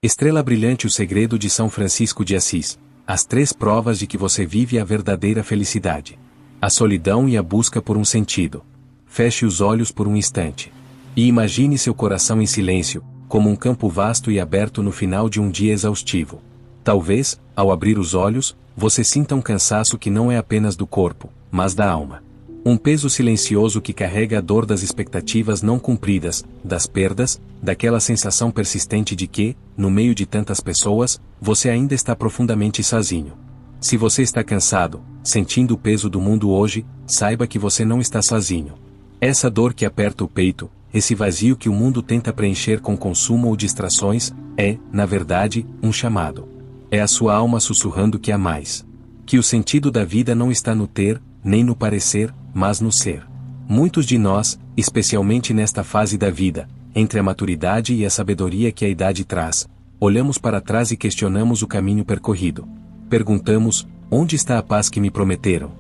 Estrela brilhante, o segredo de São Francisco de Assis. As 3 provas de que você vive a verdadeira felicidade. A solidão e a busca por um sentido. Feche os olhos por um instante. E imagine seu coração em silêncio, como um campo vasto e aberto no final de um dia exaustivo. Talvez, ao abrir os olhos, você sinta um cansaço que não é apenas do corpo, mas da alma. Um peso silencioso que carrega a dor das expectativas não cumpridas, das perdas, daquela sensação persistente de que, no meio de tantas pessoas, você ainda está profundamente sozinho. Se você está cansado, sentindo o peso do mundo hoje, saiba que você não está sozinho. Essa dor que aperta o peito, esse vazio que o mundo tenta preencher com consumo ou distrações, é, na verdade, um chamado. É a sua alma sussurrando que há mais. Que o sentido da vida não está no ter, nem no parecer, mas no ser. Muitos de nós, especialmente nesta fase da vida, entre a maturidade e a sabedoria que a idade traz, olhamos para trás e questionamos o caminho percorrido. Perguntamos, onde está a paz que me prometeram?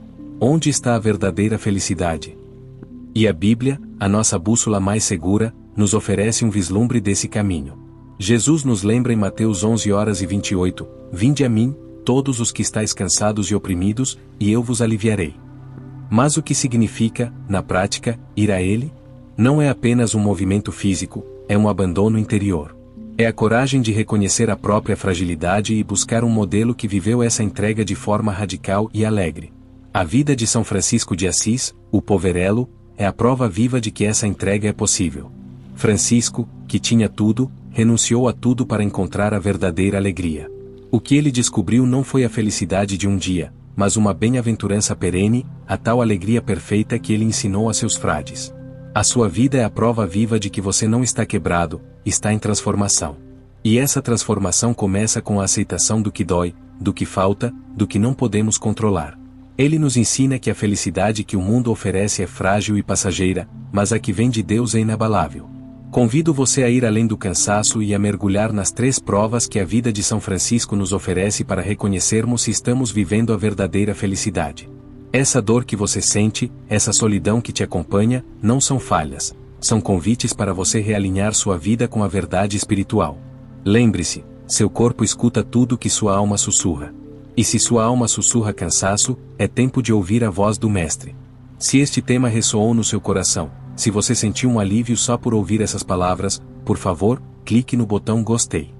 Onde está a verdadeira felicidade? E a Bíblia, a nossa bússola mais segura, nos oferece um vislumbre desse caminho. Jesus nos lembra em Mateus 11h28, Vinde a mim, todos os que estáis cansados e oprimidos, e eu vos aliviarei. Mas o que significa, na prática, ir a Ele? Não é apenas um movimento físico, é um abandono interior. É a coragem de reconhecer a própria fragilidade e buscar um modelo que viveu essa entrega de forma radical e alegre. A vida de São Francisco de Assis, o poverello, é a prova viva de que essa entrega é possível. Francisco, que tinha tudo, renunciou a tudo para encontrar a verdadeira alegria. O que ele descobriu não foi a felicidade de um dia, mas uma bem-aventurança perene, a tal alegria perfeita que ele ensinou a seus frades. A sua vida é a prova viva de que você não está quebrado, está em transformação. E essa transformação começa com a aceitação do que dói, do que falta, do que não podemos controlar. Ele nos ensina que a felicidade que o mundo oferece é frágil e passageira, mas a que vem de Deus é inabalável. Convido você a ir além do cansaço e a mergulhar nas 3 provas que a vida de São Francisco nos oferece para reconhecermos se estamos vivendo a verdadeira felicidade. Essa dor que você sente, essa solidão que te acompanha, não são falhas, são convites para você realinhar sua vida com a verdade espiritual. Lembre-se, seu corpo escuta tudo que sua alma sussurra. E se sua alma sussurra cansaço, é tempo de ouvir a voz do Mestre. Se este tema ressoou no seu coração, se você sentiu um alívio só por ouvir essas palavras, por favor, clique no botão gostei.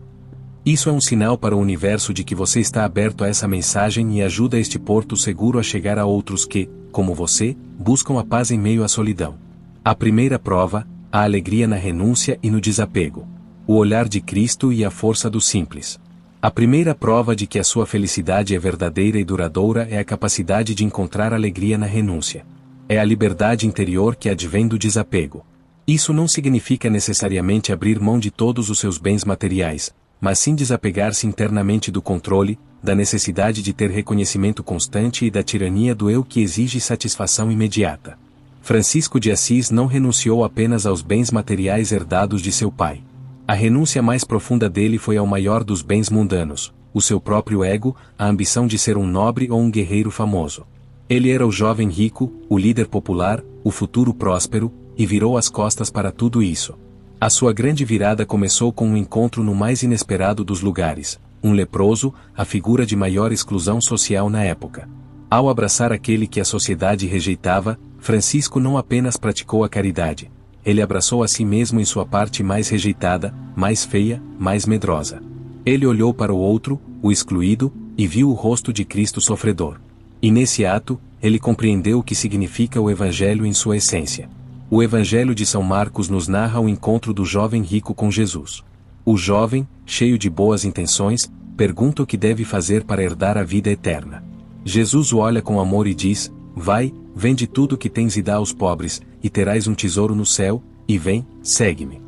Isso é um sinal para o universo de que você está aberto a essa mensagem e ajuda este porto seguro a chegar a outros que, como você, buscam a paz em meio à solidão. A primeira prova, a alegria na renúncia e no desapego. O olhar de Cristo e a força do simples. A primeira prova de que a sua felicidade é verdadeira e duradoura é a capacidade de encontrar alegria na renúncia. É a liberdade interior que advém do desapego. Isso não significa necessariamente abrir mão de todos os seus bens materiais, mas sim desapegar-se internamente do controle, da necessidade de ter reconhecimento constante e da tirania do eu que exige satisfação imediata. Francisco de Assis não renunciou apenas aos bens materiais herdados de seu pai. A renúncia mais profunda dele foi ao maior dos bens mundanos, o seu próprio ego, a ambição de ser um nobre ou um guerreiro famoso. Ele era o jovem rico, o líder popular, o futuro próspero, e virou as costas para tudo isso. A sua grande virada começou com um encontro no mais inesperado dos lugares, um leproso, a figura de maior exclusão social na época. Ao abraçar aquele que a sociedade rejeitava, Francisco não apenas praticou a caridade, ele abraçou a si mesmo em sua parte mais rejeitada, mais feia, mais medrosa. Ele olhou para o outro, o excluído, e viu o rosto de Cristo sofredor. E nesse ato, ele compreendeu o que significa o Evangelho em sua essência. O Evangelho de São Marcos nos narra o encontro do jovem rico com Jesus. O jovem, cheio de boas intenções, pergunta o que deve fazer para herdar a vida eterna. Jesus o olha com amor e diz: Vai, vende tudo o que tens e dá aos pobres, e terás um tesouro no céu, e vem, segue-me.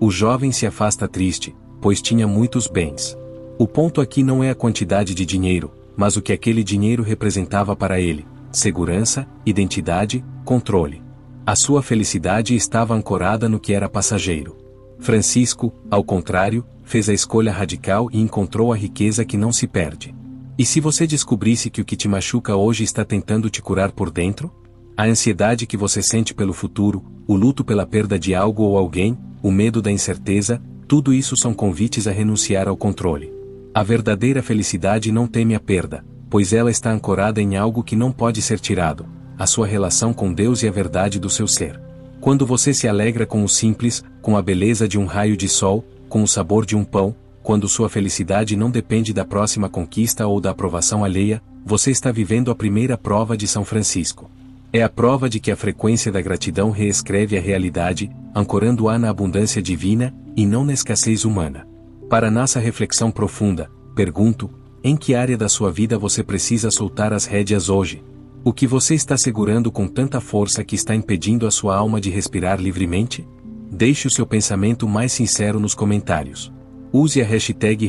O jovem se afasta triste, pois tinha muitos bens. O ponto aqui não é a quantidade de dinheiro, mas o que aquele dinheiro representava para ele: segurança, identidade, controle. A sua felicidade estava ancorada no que era passageiro. Francisco, ao contrário, fez a escolha radical e encontrou a riqueza que não se perde. E se você descobrisse que o que te machuca hoje está tentando te curar por dentro? A ansiedade que você sente pelo futuro, o luto pela perda de algo ou alguém, o medo da incerteza, Tudo isso são convites a renunciar ao controle. A verdadeira felicidade não teme a perda, pois ela está ancorada em algo que não pode ser tirado, a sua relação com Deus e a verdade do seu ser. Quando você se alegra com o simples, com a beleza de um raio de sol, com o sabor de um pão, quando sua felicidade não depende da próxima conquista ou da aprovação alheia, você está vivendo a primeira prova de São Francisco. É a prova de que a frequência da gratidão reescreve a realidade, ancorando-a na abundância divina, e não na escassez humana. Para nossa reflexão profunda, pergunto, em que área da sua vida você precisa soltar as rédeas hoje? O que você está segurando com tanta força que está impedindo a sua alma de respirar livremente? Deixe o seu pensamento mais sincero nos comentários. Use a hashtag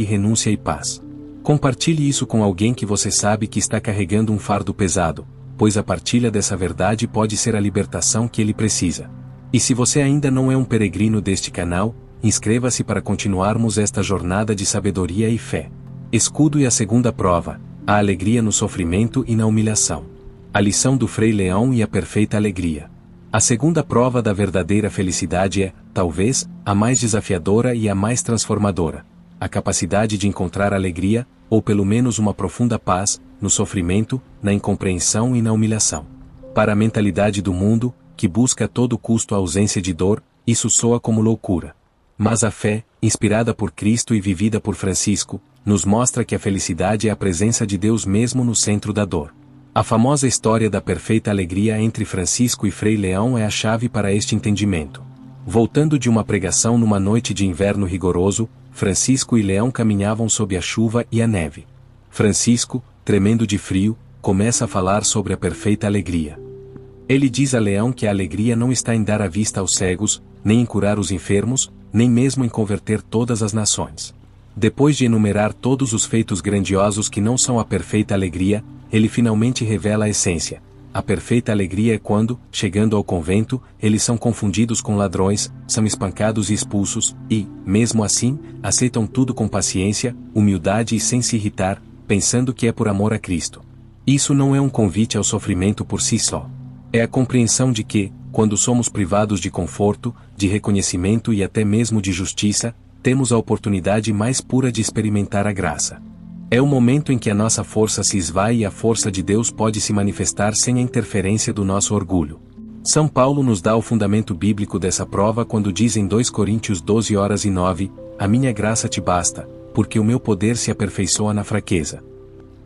renúncia e paz. Compartilhe isso com alguém que você sabe que está carregando um fardo pesado, pois a partilha dessa verdade pode ser a libertação que ele precisa. E se você ainda não é um peregrino deste canal, inscreva-se para continuarmos esta jornada de sabedoria e fé. Escudo e a segunda prova, a alegria no sofrimento e na humilhação. A lição do Frei Leão e a perfeita alegria. A segunda prova da verdadeira felicidade é, talvez, a mais desafiadora e a mais transformadora. A capacidade de encontrar alegria, ou pelo menos uma profunda paz, no sofrimento, na incompreensão e na humilhação. Para a mentalidade do mundo, que busca a todo custo a ausência de dor, isso soa como loucura. Mas a fé, inspirada por Cristo e vivida por Francisco, nos mostra que a felicidade é a presença de Deus mesmo no centro da dor. A famosa história da perfeita alegria entre Francisco e Frei Leão é a chave para este entendimento. Voltando de uma pregação numa noite de inverno rigoroso, Francisco e Leão caminhavam sob a chuva e a neve. Francisco, tremendo de frio, começa a falar sobre a perfeita alegria. Ele diz a Leão que a alegria não está em dar a vista aos cegos, nem em curar os enfermos, nem mesmo em converter todas as nações. Depois de enumerar todos os feitos grandiosos que não são a perfeita alegria, ele finalmente revela a essência. A perfeita alegria é quando, chegando ao convento, eles são confundidos com ladrões, são espancados e expulsos, e, mesmo assim, aceitam tudo com paciência, humildade e sem se irritar, pensando que é por amor a Cristo. Isso não é um convite ao sofrimento por si só. É a compreensão de que, quando somos privados de conforto, de reconhecimento e até mesmo de justiça, temos a oportunidade mais pura de experimentar a graça. É o momento em que a nossa força se esvai e a força de Deus pode se manifestar sem a interferência do nosso orgulho. São Paulo nos dá o fundamento bíblico dessa prova quando diz em 2 Coríntios 12:9, a minha graça te basta, porque o meu poder se aperfeiçoa na fraqueza.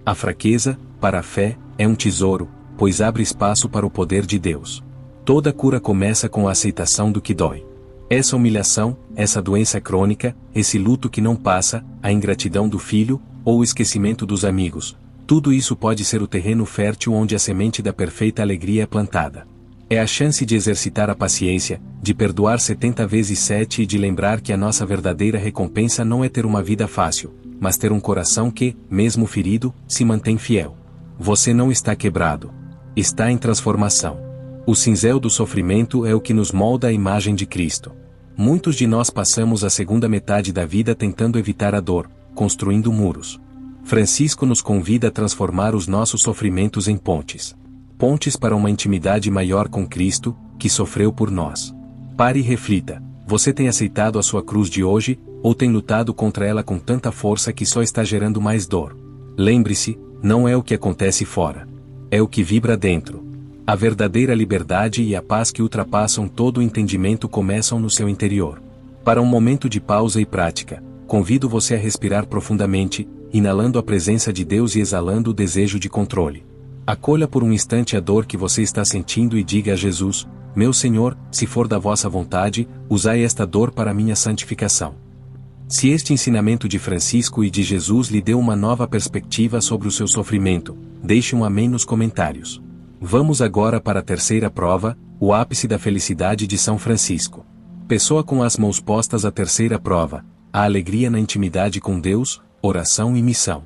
A fraqueza, para a fé, é um tesouro, pois abre espaço para o poder de Deus. Toda cura começa com a aceitação do que dói. Essa humilhação, essa doença crônica, esse luto que não passa, a ingratidão do filho, ou o esquecimento dos amigos, tudo isso pode ser o terreno fértil onde a semente da perfeita alegria é plantada. É a chance de exercitar a paciência, de perdoar 70 vezes 7 e de lembrar que a nossa verdadeira recompensa não é ter uma vida fácil, mas ter um coração que, mesmo ferido, se mantém fiel. Você não está quebrado. Está em transformação. O cinzel do sofrimento é o que nos molda a imagem de Cristo. Muitos de nós passamos a segunda metade da vida tentando evitar a dor, construindo muros. Francisco nos convida a transformar os nossos sofrimentos em pontes. Pontes para uma intimidade maior com Cristo, que sofreu por nós. Pare e reflita, você tem aceitado a sua cruz de hoje, ou tem lutado contra ela com tanta força que só está gerando mais dor? Lembre-se, não é o que acontece fora. É o que vibra dentro. A verdadeira liberdade e a paz que ultrapassam todo o entendimento começam no seu interior. Para um momento de pausa e prática, convido você a respirar profundamente, inalando a presença de Deus e exalando o desejo de controle. Acolha por um instante a dor que você está sentindo e diga a Jesus, meu Senhor, se for da vossa vontade, usai esta dor para minha santificação. Se este ensinamento de Francisco e de Jesus lhe deu uma nova perspectiva sobre o seu sofrimento, deixe um amém nos comentários. Vamos agora para a terceira prova, o ápice da felicidade de São Francisco. Pessoa com as mãos postas à terceira prova, a alegria na intimidade com Deus, oração e missão.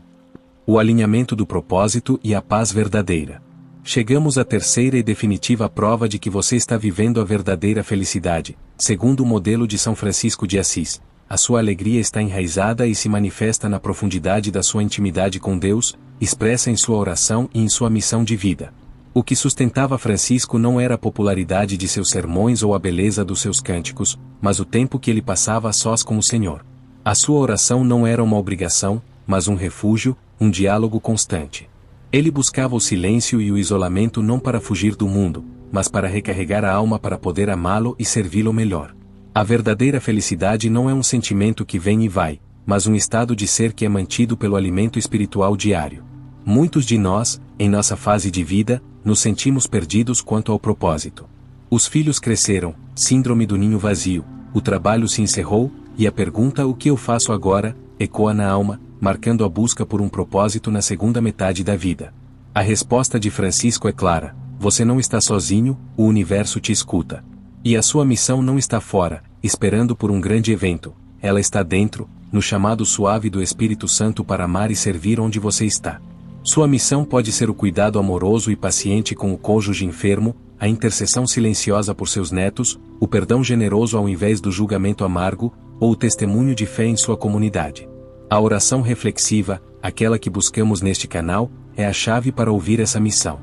O alinhamento do propósito e a paz verdadeira. Chegamos à terceira e definitiva prova de que você está vivendo a verdadeira felicidade, segundo o modelo de São Francisco de Assis. A sua alegria está enraizada e se manifesta na profundidade da sua intimidade com Deus, expressa em sua oração e em sua missão de vida. O que sustentava Francisco não era a popularidade de seus sermões ou a beleza dos seus cânticos, mas o tempo que ele passava a sós com o Senhor. A sua oração não era uma obrigação, mas um refúgio, um diálogo constante. Ele buscava o silêncio e o isolamento não para fugir do mundo, mas para recarregar a alma para poder amá-lo e servi-lo melhor. A verdadeira felicidade não é um sentimento que vem e vai, mas um estado de ser que é mantido pelo alimento espiritual diário. Muitos de nós, em nossa fase de vida, nos sentimos perdidos quanto ao propósito. Os filhos cresceram, síndrome do ninho vazio, o trabalho se encerrou, e a pergunta "o que eu faço agora?" ecoa na alma, marcando a busca por um propósito na segunda metade da vida. A resposta de Francisco é clara: você não está sozinho, o universo te escuta. E a sua missão não está fora, esperando por um grande evento, ela está dentro, no chamado suave do Espírito Santo para amar e servir onde você está. Sua missão pode ser o cuidado amoroso e paciente com o cônjuge enfermo, a intercessão silenciosa por seus netos, o perdão generoso ao invés do julgamento amargo, ou o testemunho de fé em sua comunidade. A oração reflexiva, aquela que buscamos neste canal, é a chave para ouvir essa missão.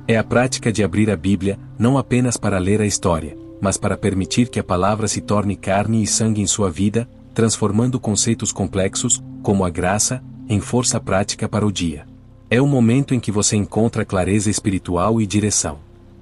É a prática de abrir a Bíblia, não apenas para ler a história, mas para permitir que a palavra se torne carne e sangue em sua vida, transformando conceitos complexos, como a graça, em força prática para o dia. É o momento em que você encontra clareza espiritual e direção.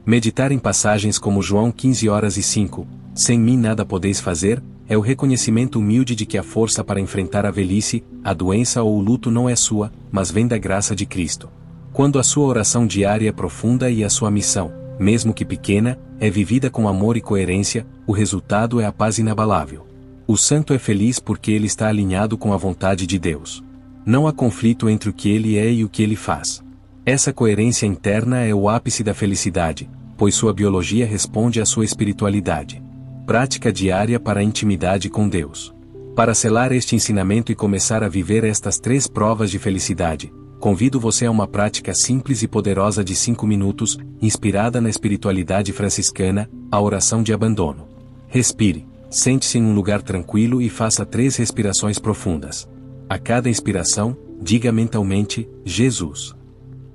Meditar em passagens como João 15:05, sem mim nada podeis fazer, é o reconhecimento humilde de que a força para enfrentar a velhice, a doença ou o luto não é sua, mas vem da graça de Cristo. Quando a sua oração diária é profunda e a sua missão, mesmo que pequena, é vivida com amor e coerência, o resultado é a paz inabalável. O santo é feliz porque ele está alinhado com a vontade de Deus. Não há conflito entre o que ele é e o que ele faz. Essa coerência interna é o ápice da felicidade, pois sua biologia responde à sua espiritualidade. Prática diária para a intimidade com Deus. Para selar este ensinamento e começar a viver estas 3 provas de felicidade, convido você a uma prática simples e poderosa de 5 minutos, inspirada na espiritualidade franciscana, a oração de abandono. Respire, sente-se em um lugar tranquilo e faça 3 respirações profundas. A cada inspiração, diga mentalmente, Jesus.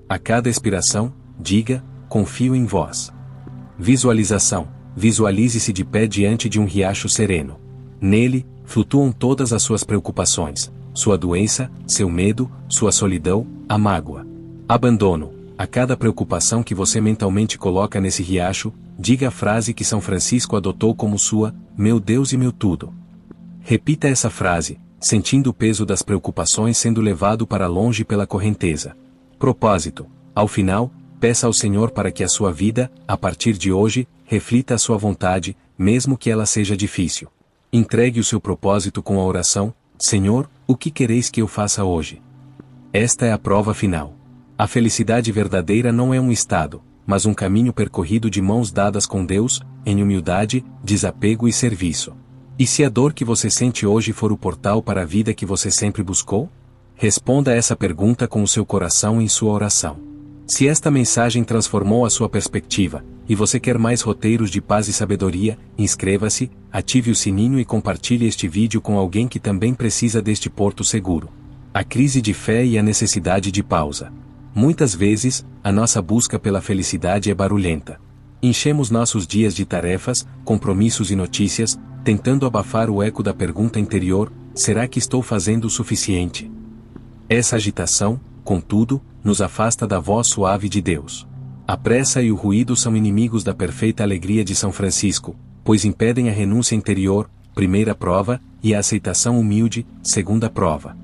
A cada expiração, diga, confio em vós. Visualização. Visualize-se de pé diante de um riacho sereno. Nele, flutuam todas as suas preocupações, sua doença, seu medo, sua solidão, a mágoa. Abandono. A cada preocupação que você mentalmente coloca nesse riacho, diga a frase que São Francisco adotou como sua, meu Deus e meu tudo. Repita essa frase, sentindo o peso das preocupações sendo levado para longe pela correnteza. Propósito. Ao final, peça ao Senhor para que a sua vida, a partir de hoje, reflita a sua vontade, mesmo que ela seja difícil. Entregue o seu propósito com a oração: Senhor, o que quereis que eu faça hoje? Esta é a prova final. A felicidade verdadeira não é um estado, mas um caminho percorrido de mãos dadas com Deus, em humildade, desapego e serviço. E se a dor que você sente hoje for o portal para a vida que você sempre buscou? Responda a essa pergunta com o seu coração em sua oração. Se esta mensagem transformou a sua perspectiva, e você quer mais roteiros de paz e sabedoria, inscreva-se, ative o sininho e compartilhe este vídeo com alguém que também precisa deste porto seguro. A crise de fé e a necessidade de pausa. Muitas vezes, a nossa busca pela felicidade é barulhenta. Enchemos nossos dias de tarefas, compromissos e notícias, tentando abafar o eco da pergunta interior: será que estou fazendo o suficiente? Essa agitação, contudo, nos afasta da voz suave de Deus. A pressa e o ruído são inimigos da perfeita alegria de São Francisco, pois impedem a renúncia interior, primeira prova, e a aceitação humilde, segunda prova.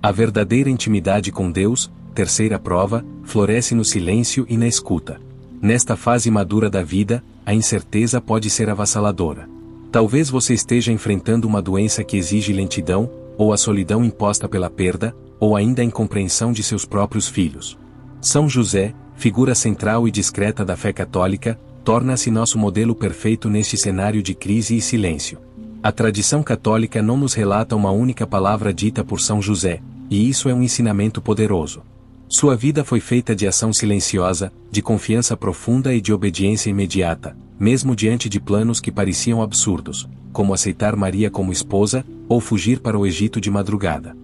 A verdadeira intimidade com Deus, terceira prova, floresce no silêncio e na escuta. Nesta fase madura da vida, a incerteza pode ser avassaladora. Talvez você esteja enfrentando uma doença que exige lentidão, ou a solidão imposta pela perda, ou ainda a incompreensão de seus próprios filhos. São José, figura central e discreta da fé católica, torna-se nosso modelo perfeito neste cenário de crise e silêncio. A tradição católica não nos relata uma única palavra dita por São José, e isso é um ensinamento poderoso. Sua vida foi feita de ação silenciosa, de confiança profunda e de obediência imediata, mesmo diante de planos que pareciam absurdos, como aceitar Maria como esposa, ou fugir para o Egito de madrugada.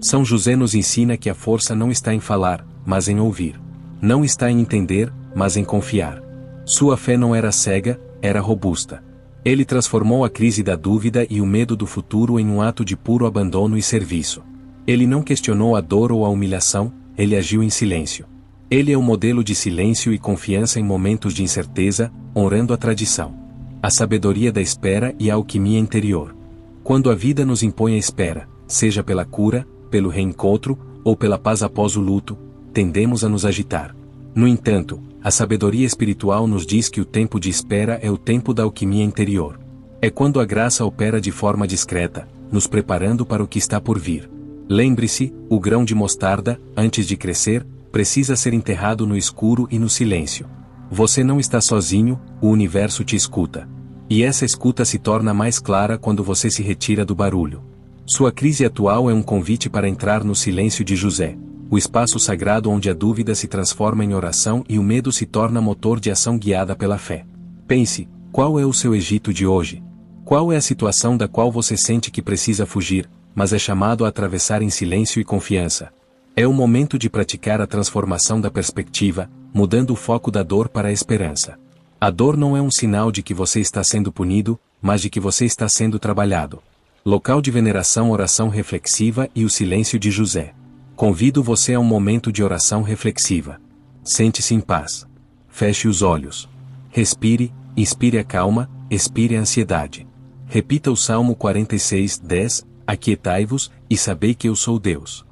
São José nos ensina que a força não está em falar, mas em ouvir. Não está em entender, mas em confiar. Sua fé não era cega, era robusta. Ele transformou a crise da dúvida e o medo do futuro em um ato de puro abandono e serviço. Ele não questionou a dor ou a humilhação, ele agiu em silêncio. Ele é o modelo de silêncio e confiança em momentos de incerteza, honrando a tradição. A sabedoria da espera e a alquimia interior. Quando a vida nos impõe a espera, seja pela cura, pelo reencontro, ou pela paz após o luto, tendemos a nos agitar. No entanto, a sabedoria espiritual nos diz que o tempo de espera é o tempo da alquimia interior. É quando a graça opera de forma discreta, nos preparando para o que está por vir. Lembre-se, o grão de mostarda, antes de crescer, precisa ser enterrado no escuro e no silêncio. Você não está sozinho, o universo te escuta. E essa escuta se torna mais clara quando você se retira do barulho. Sua crise atual é um convite para entrar no silêncio de José, o espaço sagrado onde a dúvida se transforma em oração e o medo se torna motor de ação guiada pela fé. Pense, qual é o seu Egito de hoje? Qual é a situação da qual você sente que precisa fugir, mas é chamado a atravessar em silêncio e confiança? É o momento de praticar a transformação da perspectiva, mudando o foco da dor para a esperança. A dor não é um sinal de que você está sendo punido, mas de que você está sendo trabalhado. Local de veneração, oração reflexiva e o silêncio de José. Convido você a um momento de oração reflexiva. Sente-se em paz. Feche os olhos. Respire, inspire a calma, expire a ansiedade. Repita o Salmo 46:10, aquietai-vos, e sabei que eu sou Deus.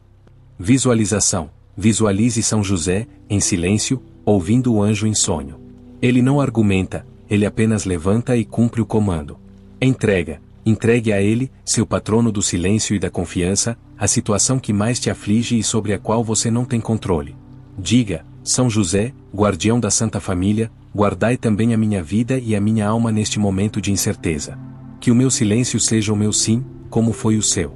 Visualização. Visualize São José, em silêncio, ouvindo o anjo em sonho. Ele não argumenta, ele apenas levanta e cumpre o comando. Entregue a ele, seu patrono do silêncio e da confiança, a situação que mais te aflige e sobre a qual você não tem controle. Diga, São José, guardião da Santa Família, guardai também a minha vida e a minha alma neste momento de incerteza. Que o meu silêncio seja o meu sim, como foi o seu.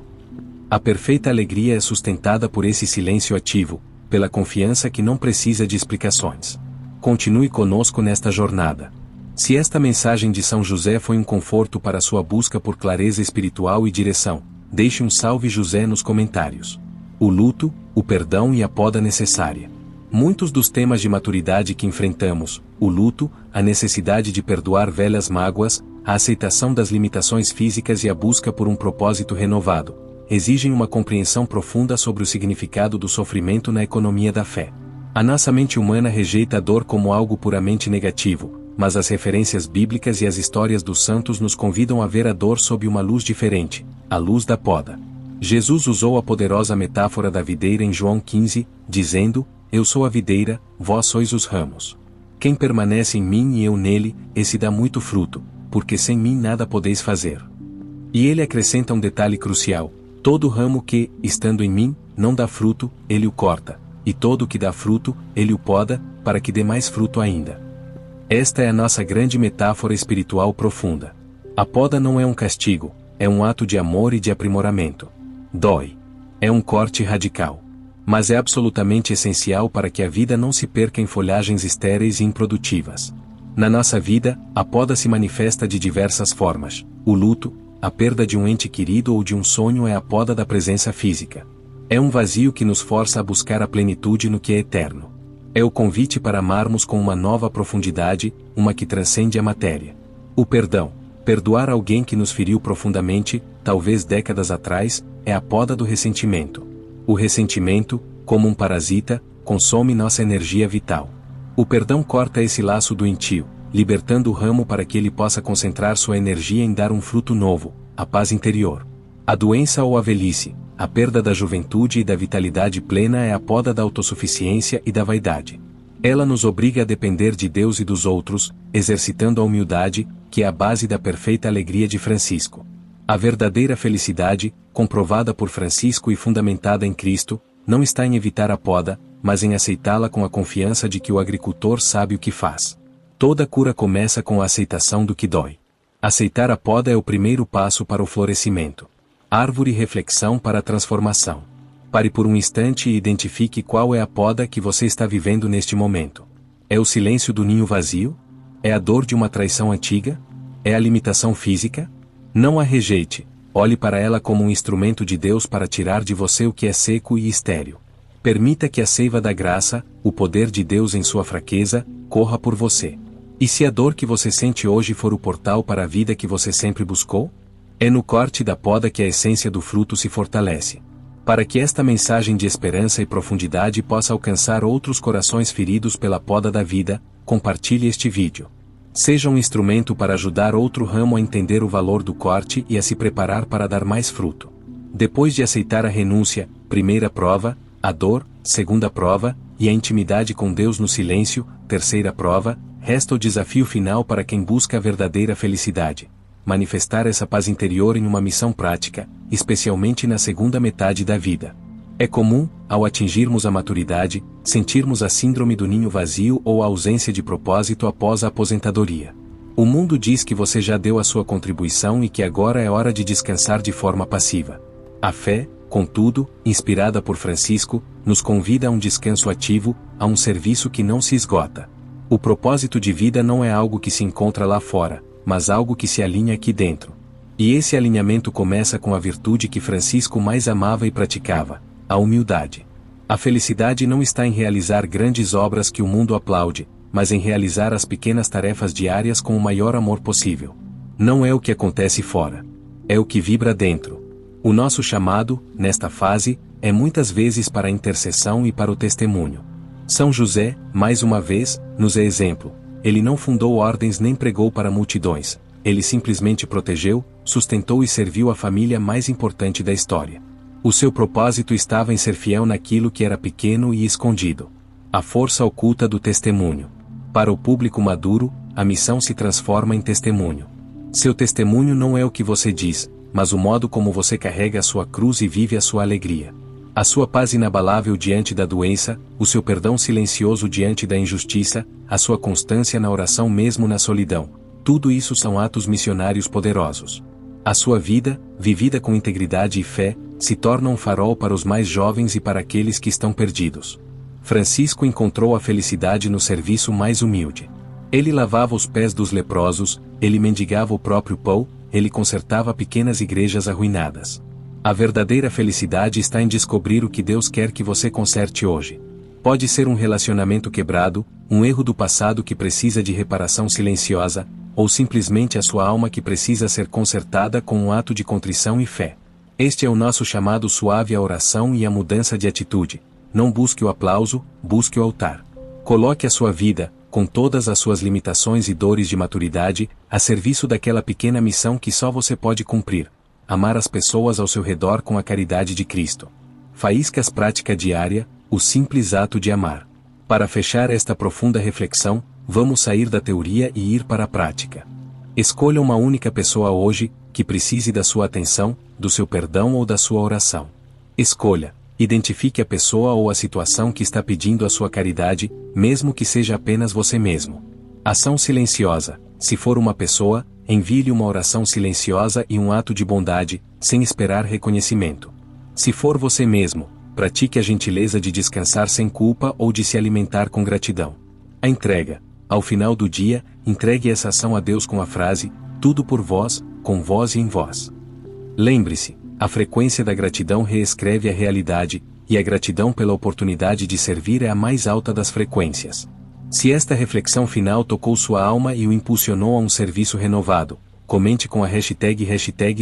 A perfeita alegria é sustentada por esse silêncio ativo, pela confiança que não precisa de explicações. Continue conosco nesta jornada. Se esta mensagem de São José foi um conforto para sua busca por clareza espiritual e direção, deixe um salve José nos comentários. O luto, o perdão e a poda necessária. Muitos dos temas de maturidade que enfrentamos, o luto, a necessidade de perdoar velhas mágoas, a aceitação das limitações físicas e a busca por um propósito renovado, exigem uma compreensão profunda sobre o significado do sofrimento na economia da fé. A nossa mente humana rejeita a dor como algo puramente negativo, mas as referências bíblicas e as histórias dos santos nos convidam a ver a dor sob uma luz diferente, a luz da poda. Jesus usou a poderosa metáfora da videira em João 15, dizendo, eu sou a videira, vós sois os ramos. Quem permanece em mim e eu nele, esse dá muito fruto, porque sem mim nada podeis fazer. E ele acrescenta um detalhe crucial, todo ramo que, estando em mim, não dá fruto, ele o corta, e todo o que dá fruto, ele o poda, para que dê mais fruto ainda. Esta é a nossa grande metáfora espiritual profunda. A poda não é um castigo, é um ato de amor e de aprimoramento. Dói. É um corte radical. Mas é absolutamente essencial para que a vida não se perca em folhagens estéreis e improdutivas. Na nossa vida, a poda se manifesta de diversas formas. O luto, a perda de um ente querido ou de um sonho é a poda da presença física. É um vazio que nos força a buscar a plenitude no que é eterno. É o convite para amarmos com uma nova profundidade, uma que transcende a matéria. O perdão, perdoar alguém que nos feriu profundamente, talvez décadas atrás, é a poda do ressentimento. O ressentimento, como um parasita, consome nossa energia vital. O perdão corta esse laço doentio, libertando o ramo para que ele possa concentrar sua energia em dar um fruto novo, a paz interior. A doença ou a velhice, a perda da juventude e da vitalidade plena é a poda da autossuficiência e da vaidade. Ela nos obriga a depender de Deus e dos outros, exercitando a humildade, que é a base da perfeita alegria de Francisco. A verdadeira felicidade, comprovada por Francisco e fundamentada em Cristo, não está em evitar a poda, mas em aceitá-la com a confiança de que o agricultor sabe o que faz. Toda cura começa com a aceitação do que dói. Aceitar a poda é o primeiro passo para o florescimento. Árvore reflexão para a transformação. Pare por um instante e identifique qual é a poda que você está vivendo neste momento. É o silêncio do ninho vazio? É a dor de uma traição antiga? É a limitação física? Não a rejeite, olhe para ela como um instrumento de Deus para tirar de você o que é seco e estéril. Permita que a seiva da graça, o poder de Deus em sua fraqueza, corra por você. E se a dor que você sente hoje for o portal para a vida que você sempre buscou? É no corte da poda que a essência do fruto se fortalece. Para que esta mensagem de esperança e profundidade possa alcançar outros corações feridos pela poda da vida, compartilhe este vídeo. Seja um instrumento para ajudar outro ramo a entender o valor do corte e a se preparar para dar mais fruto. Depois de aceitar a renúncia, primeira prova, a dor, segunda prova, e a intimidade com Deus no silêncio, terceira prova, resta o desafio final para quem busca a verdadeira felicidade. Manifestar essa paz interior em uma missão prática, especialmente na segunda metade da vida. É comum, ao atingirmos a maturidade, sentirmos a síndrome do ninho vazio ou a ausência de propósito após a aposentadoria. O mundo diz que você já deu a sua contribuição e que agora é hora de descansar de forma passiva. A fé, contudo, inspirada por Francisco, nos convida a um descanso ativo, a um serviço que não se esgota. O propósito de vida não é algo que se encontra lá fora, mas algo que se alinha aqui dentro. E esse alinhamento começa com a virtude que Francisco mais amava e praticava, a humildade. A felicidade não está em realizar grandes obras que o mundo aplaude, mas em realizar as pequenas tarefas diárias com o maior amor possível. Não é o que acontece fora. É o que vibra dentro. O nosso chamado, nesta fase, é muitas vezes para a intercessão e para o testemunho. São José, mais uma vez, nos é exemplo. Ele não fundou ordens nem pregou para multidões. Ele simplesmente protegeu, sustentou e serviu a família mais importante da história. O seu propósito estava em ser fiel naquilo que era pequeno e escondido. A força oculta do testemunho. Para o público maduro, a missão se transforma em testemunho. Seu testemunho não é o que você diz, mas o modo como você carrega a sua cruz e vive a sua alegria. A sua paz inabalável diante da doença, o seu perdão silencioso diante da injustiça, a sua constância na oração mesmo na solidão. Tudo isso são atos missionários poderosos. A sua vida, vivida com integridade e fé, se torna um farol para os mais jovens e para aqueles que estão perdidos. Francisco encontrou a felicidade no serviço mais humilde. Ele lavava os pés dos leprosos, ele mendigava o próprio pão, ele consertava pequenas igrejas arruinadas. A verdadeira felicidade está em descobrir o que Deus quer que você conserte hoje. Pode ser um relacionamento quebrado, um erro do passado que precisa de reparação silenciosa, ou simplesmente a sua alma que precisa ser consertada com um ato de contrição e fé. Este é o nosso chamado suave à oração e à mudança de atitude. Não busque o aplauso, busque o altar. Coloque a sua vida, com todas as suas limitações e dores de maturidade, a serviço daquela pequena missão que só você pode cumprir. Amar as pessoas ao seu redor com a caridade de Cristo. Faíscas prática diária, o simples ato de amar. Para fechar esta profunda reflexão, vamos sair da teoria e ir para a prática. Escolha uma única pessoa hoje, que precise da sua atenção, do seu perdão ou da sua oração. Escolha, identifique a pessoa ou a situação que está pedindo a sua caridade, mesmo que seja apenas você mesmo. Ação silenciosa, se for uma pessoa, envie-lhe uma oração silenciosa e um ato de bondade, sem esperar reconhecimento. Se for você mesmo, pratique a gentileza de descansar sem culpa ou de se alimentar com gratidão. A entrega. Ao final do dia, entregue essa ação a Deus com a frase, tudo por vós, com vós e em vós. Lembre-se, a frequência da gratidão reescreve a realidade, e a gratidão pela oportunidade de servir é a mais alta das frequências. Se esta reflexão final tocou sua alma e o impulsionou a um serviço renovado, comente com a hashtag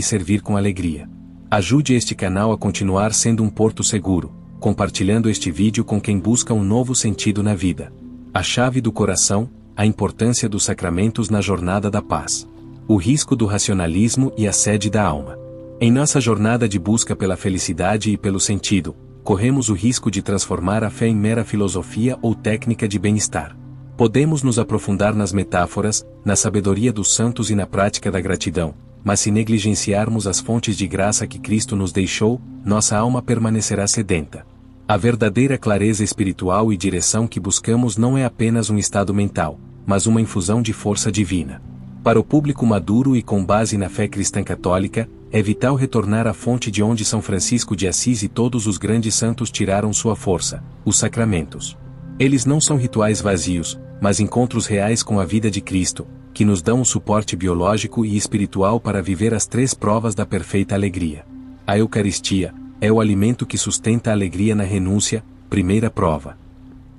Servir com Alegria. Ajude este canal a continuar sendo um porto seguro, compartilhando este vídeo com quem busca um novo sentido na vida. A chave do coração, a importância dos sacramentos na jornada da paz. O risco do racionalismo e a sede da alma. Em nossa jornada de busca pela felicidade e pelo sentido, corremos o risco de transformar a fé em mera filosofia ou técnica de bem-estar. Podemos nos aprofundar nas metáforas, na sabedoria dos santos e na prática da gratidão, mas se negligenciarmos as fontes de graça que Cristo nos deixou, nossa alma permanecerá sedenta. A verdadeira clareza espiritual e direção que buscamos não é apenas um estado mental, mas uma infusão de força divina. Para o público maduro e com base na fé cristã católica, é vital retornar à fonte de onde São Francisco de Assis e todos os grandes santos tiraram sua força, os sacramentos. Eles não são rituais vazios, mas encontros reais com a vida de Cristo, que nos dão um suporte biológico e espiritual para viver as três provas da perfeita alegria. A Eucaristia é o alimento que sustenta a alegria na renúncia, primeira prova.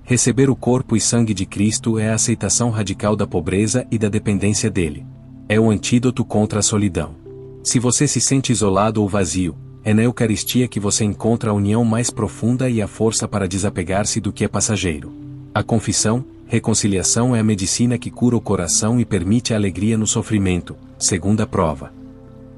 Receber o corpo e sangue de Cristo é a aceitação radical da pobreza e da dependência dele. É o antídoto contra a solidão. Se você se sente isolado ou vazio, é na Eucaristia que você encontra a união mais profunda e a força para desapegar-se do que é passageiro. A confissão, reconciliação é a medicina que cura o coração e permite a alegria no sofrimento, segunda prova.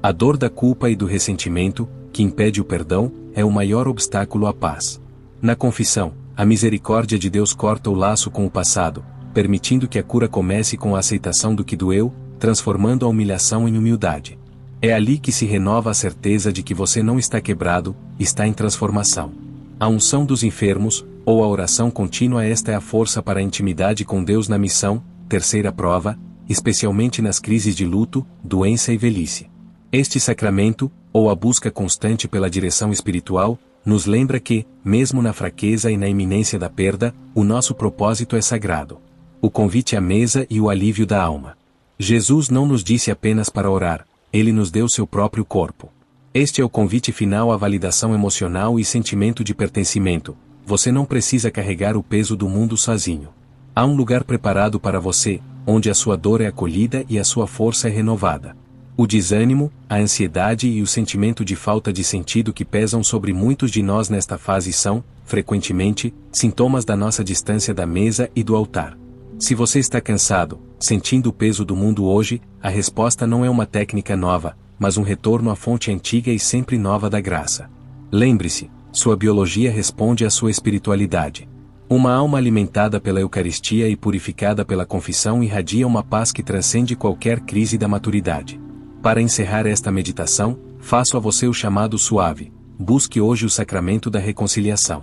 A dor da culpa e do ressentimento, que impede o perdão, é o maior obstáculo à paz. Na confissão, a misericórdia de Deus corta o laço com o passado, permitindo que a cura comece com a aceitação do que doeu, transformando a humilhação em humildade. É ali que se renova a certeza de que você não está quebrado, está em transformação. A unção dos enfermos, ou a oração contínua, esta é a força para a intimidade com Deus na missão, terceira prova, especialmente nas crises de luto, doença e velhice. Este sacramento, ou a busca constante pela direção espiritual, nos lembra que, mesmo na fraqueza e na iminência da perda, o nosso propósito é sagrado. O convite à mesa e o alívio da alma. Jesus não nos disse apenas para orar, ele nos deu seu próprio corpo. Este é o convite final à validação emocional e sentimento de pertencimento. Você não precisa carregar o peso do mundo sozinho. Há um lugar preparado para você, onde a sua dor é acolhida e a sua força é renovada. O desânimo, a ansiedade e o sentimento de falta de sentido que pesam sobre muitos de nós nesta fase são, frequentemente, sintomas da nossa distância da mesa e do altar. Se você está cansado, sentindo o peso do mundo hoje, a resposta não é uma técnica nova, mas um retorno à fonte antiga e sempre nova da graça. Lembre-se, sua biologia responde à sua espiritualidade. Uma alma alimentada pela Eucaristia e purificada pela confissão irradia uma paz que transcende qualquer crise da maturidade. Para encerrar esta meditação, faço a você o chamado suave: busque hoje o sacramento da reconciliação.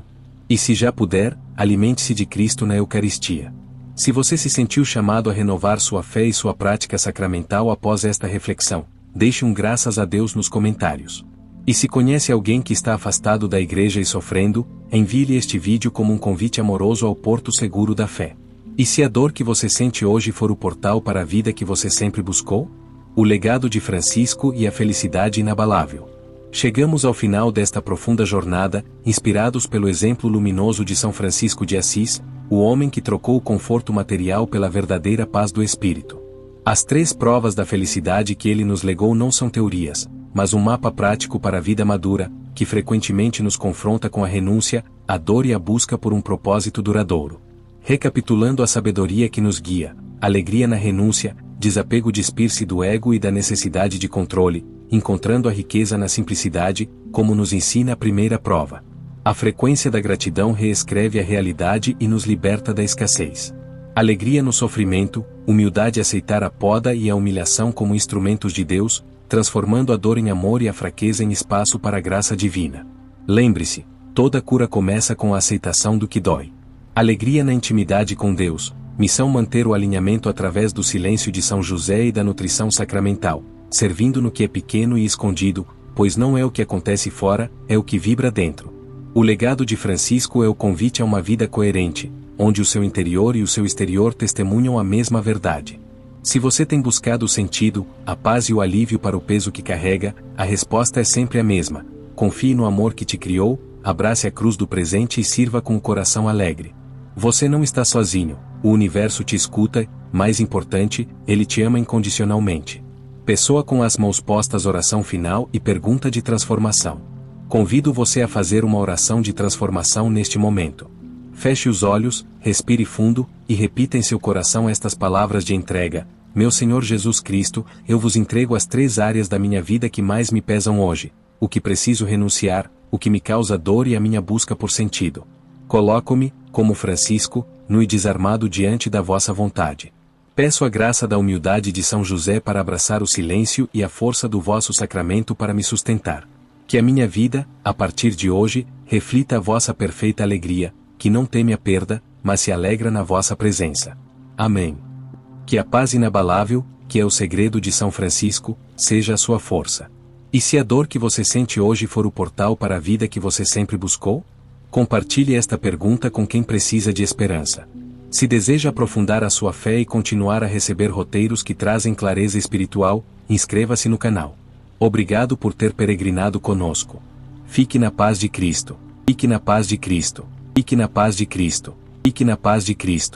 E se já puder, alimente-se de Cristo na Eucaristia. Se você se sentiu chamado a renovar sua fé e sua prática sacramental após esta reflexão, deixe um graças a Deus nos comentários. E se conhece alguém que está afastado da igreja e sofrendo, envie-lhe este vídeo como um convite amoroso ao porto seguro da fé. E se a dor que você sente hoje for o portal para a vida que você sempre buscou? O legado de Francisco e a felicidade inabalável. Chegamos ao final desta profunda jornada, inspirados pelo exemplo luminoso de São Francisco de Assis, o homem que trocou o conforto material pela verdadeira paz do espírito. As 3 provas da felicidade que ele nos legou não são teorias, mas um mapa prático para a vida madura, que frequentemente nos confronta com a renúncia, a dor e a busca por um propósito duradouro. Recapitulando a sabedoria que nos guia: alegria na renúncia, desapego, despir-se do ego e da necessidade de controle, encontrando a riqueza na simplicidade, como nos ensina a primeira prova. A frequência da gratidão reescreve a realidade e nos liberta da escassez. Alegria no sofrimento, humildade, aceitar a poda e a humilhação como instrumentos de Deus, transformando a dor em amor e a fraqueza em espaço para a graça divina. Lembre-se, toda cura começa com a aceitação do que dói. Alegria na intimidade com Deus, missão manter o alinhamento através do silêncio de São José e da nutrição sacramental, servindo no que é pequeno e escondido, pois não é o que acontece fora, é o que vibra dentro. O legado de Francisco é o convite a uma vida coerente, onde o seu interior e o seu exterior testemunham a mesma verdade. Se você tem buscado o sentido, a paz e o alívio para o peso que carrega, a resposta é sempre a mesma: confie no amor que te criou, abrace a cruz do presente e sirva com o coração alegre. Você não está sozinho, o universo te escuta, mais importante, ele te ama incondicionalmente. Pessoa com as mãos postas, oração final e pergunta de transformação. Convido você a fazer uma oração de transformação neste momento. Feche os olhos, respire fundo, e repita em seu coração estas palavras de entrega: meu Senhor Jesus Cristo, eu vos entrego as 3 áreas da minha vida que mais me pesam hoje, o que preciso renunciar, o que me causa dor e a minha busca por sentido. Coloco-me, como Francisco, nu e desarmado diante da vossa vontade. Peço a graça da humildade de São José para abraçar o silêncio e a força do vosso sacramento para me sustentar. Que a minha vida, a partir de hoje, reflita a vossa perfeita alegria, que não teme a perda, mas se alegra na vossa presença. Amém. Que a paz inabalável, que é o segredo de São Francisco, seja a sua força. E se a dor que você sente hoje for o portal para a vida que você sempre buscou? Compartilhe esta pergunta com quem precisa de esperança. Se deseja aprofundar a sua fé e continuar a receber roteiros que trazem clareza espiritual, inscreva-se no canal. Obrigado por ter peregrinado conosco. Fique na paz de Cristo. Fique na paz de Cristo. Fique na paz de Cristo. Fique na paz de Cristo.